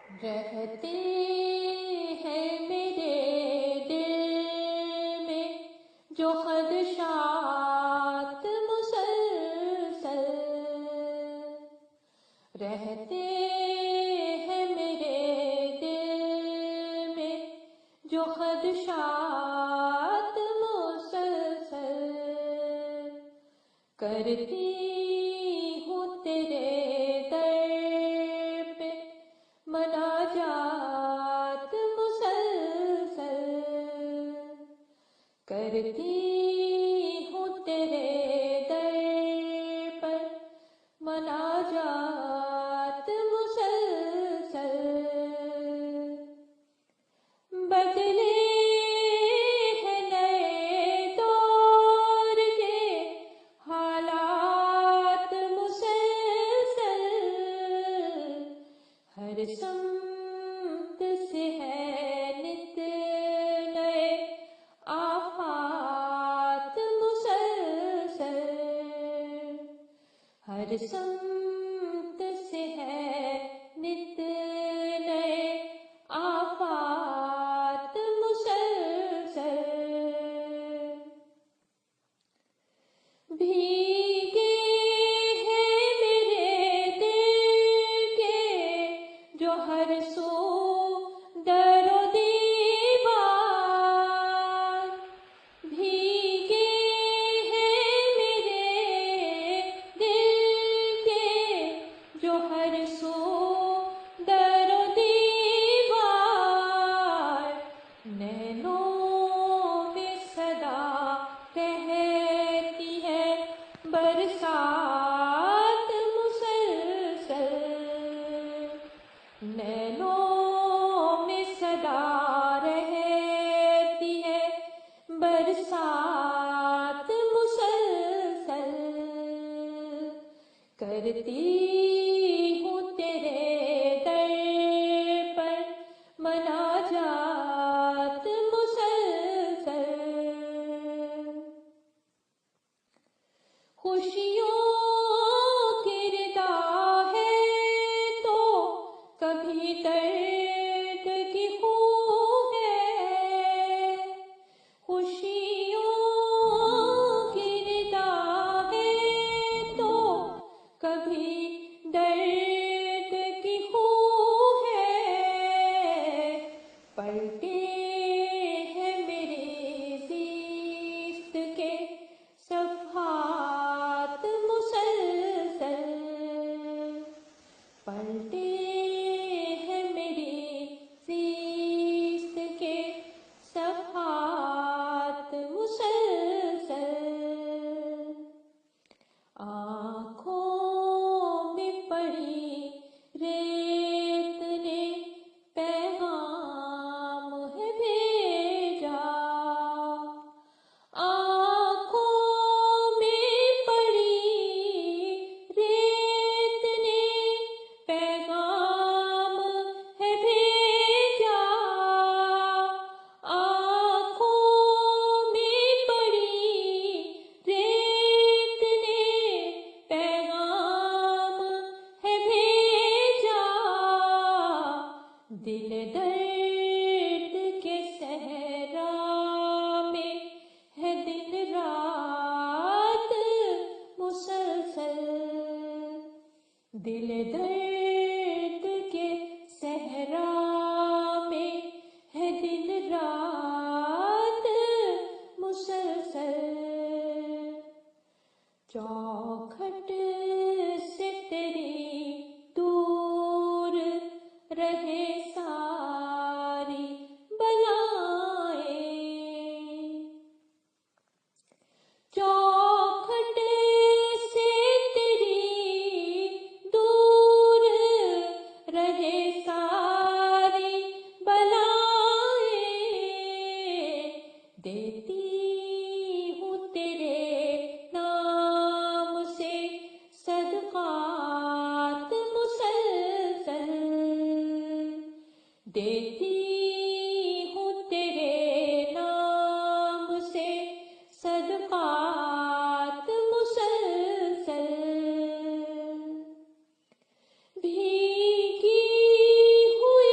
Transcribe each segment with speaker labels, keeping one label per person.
Speaker 1: رہتے ہیں میرے دل میں جو خدشات مسلسل، رہتے ہیں میرے دل میں جو خدشات مسلسل، کرتی ہوں تیرے در پہ مناجات مسلسل، کرتی ہوں تیرے در پر مناجات مسلسل، بدلے ہیں نئے دور کے حالات مسلسل، ہر سمت سے ہے نت نئے آفات مسلسل، ہر سمت سے ہے نت نئے آفات مسلسل، بھیگے ہیں میرے دل کے جو ہر سو در و دیوار، بھیگے ہیں میرے دل کے جو ہر سو در و دیوار، نینوں میں صدا کہتی ہے برسات مسلسل، نینوں میں صدا رہتی ہے برسات مسلسل، کرتی ہوں تیرے در پر مناجات مسلسل، خوشیوں کی ردا ہے تو کبھی درد کی خو ہے، خوشیوں کی ردا ہے تو کبھی درد کی خو ہے، پلٹے ہیں میرے زیست کے صفحات مسلسل، پلٹے ہیں میری زیست کے صفحات مسلسل، آنکھوں میں پڑی ریت نے پیغام ہے بھیجا، آنکھوں میں پڑی ریت نے پیغام ہے بھیجا، آنکھوں میں پڑی ریت نے پیغام ہے بھیجا، دل درد کے صحرا میں ہے دن رات مسلسل، دل درد کے صحرا میں ہے دن رات مسلسل، چوکھٹ سے تیری دور رہے ساری بلائیں، چوکھٹ سے تیری دور رہے ساری بلائیں، دیتی ہوں تیرے نام سے صدقات مسلسل، دیتی ہوں تیرے نام سے صدقات مسلسل، بھیگی ہوئی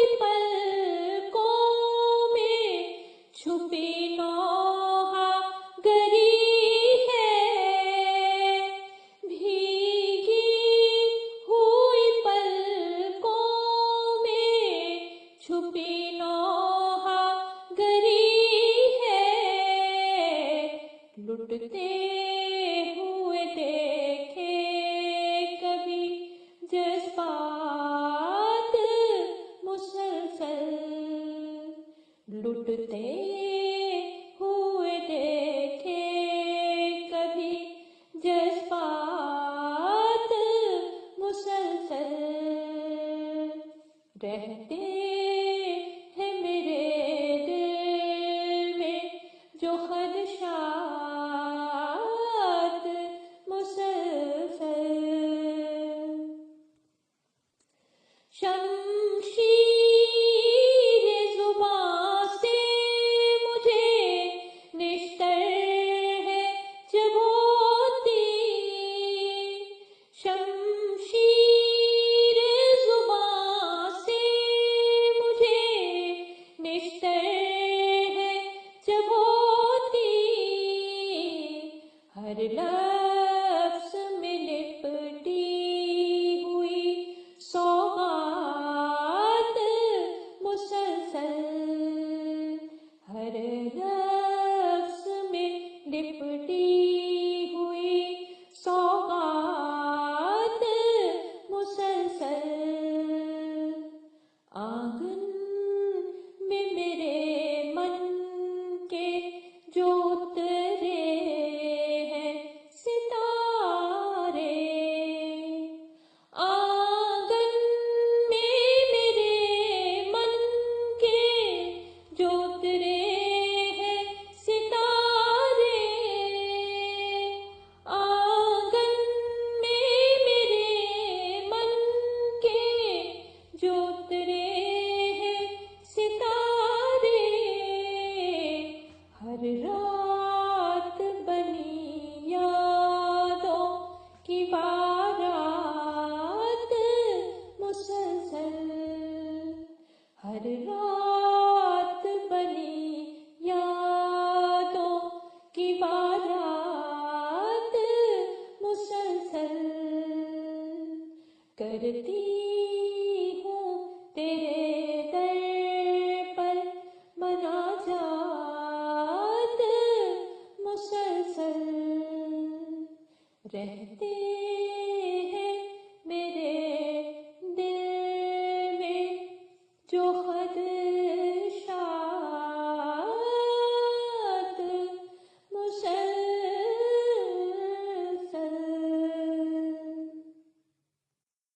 Speaker 1: جذبات مسلسل لٹتے ہوئے دیکھے کبھی جذبات مسلسل رہتے ہیں میرے دل میں جو خدشات مسلسل شمشیر زباں سے مجھے نشتر ہے جب ہوتی شمشیر زباں سے مجھے نشتر ہے جب ہوتی ہر لفظ میں لپٹی ہوئی سوغات مسلسل ہر لفظ میں لپٹی ہوئی سوغات مسلسل آنگن میں میرے من کے جو اترے ہیں ستارے آنگن میں میرے من کے جو اترے ہیں ستارے آنگن میں میرے من کے جو اترے ہیں ستارے ہر رات بنی یادوں کی بارات مسلسل ہر رات بنی یادوں کی بارات مسلسل کرتی ہوں تیرے در پر مناجات مسلسل رہتے ہیں میرے دل میں جو